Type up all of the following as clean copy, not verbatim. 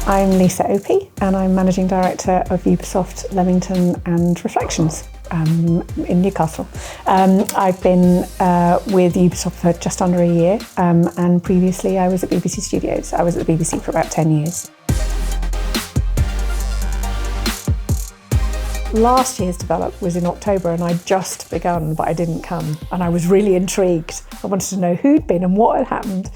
I'm Lisa Opie and I'm Managing Director of Ubisoft Leamington and Reflections in Newcastle. I've been with Ubisoft for just under a year and previously I was at BBC Studios. I was at the BBC for about 10 years. Last year's Develop was in October and I'd just begun, but I didn't come. And I was really intrigued. I wanted to know who'd been and what had happened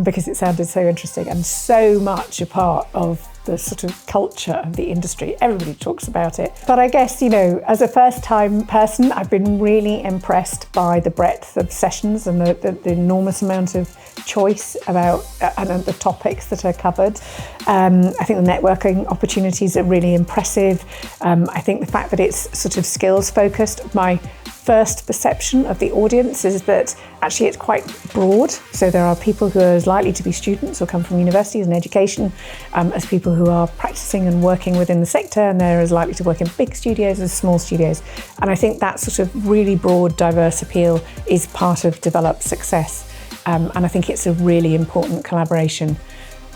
because it sounded so interesting and so much a part of the sort of culture of the industry. Everybody talks about it. But I guess, you know, as a first-time person, I've been really impressed by the breadth of sessions and the enormous amount of choice about and the topics that are covered. I think the networking opportunities are really impressive. I think the fact that it's sort of skills focused, my first perception of the audience is that actually it's quite broad. So there are people who are as likely to be students or come from universities and education as people who are practicing and working within the sector, and they're as likely to work in big studios as small studios. And I think that sort of really broad, diverse appeal is part of Develop's success. And I think it's a really important collaboration.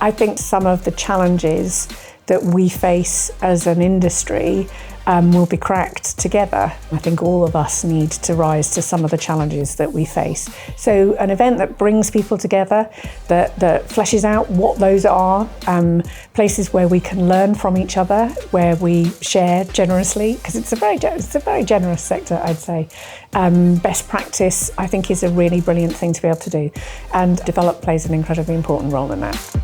I think some of the challenges that we face as an industry will be cracked together. I think all of us need to rise to some of the challenges that we face. So an event that brings people together, that fleshes out what those are, places where we can learn from each other, where we share generously, because it's a very generous sector, I'd say. Best practice, I think, is a really brilliant thing to be able to do. And Develop plays an incredibly important role in that.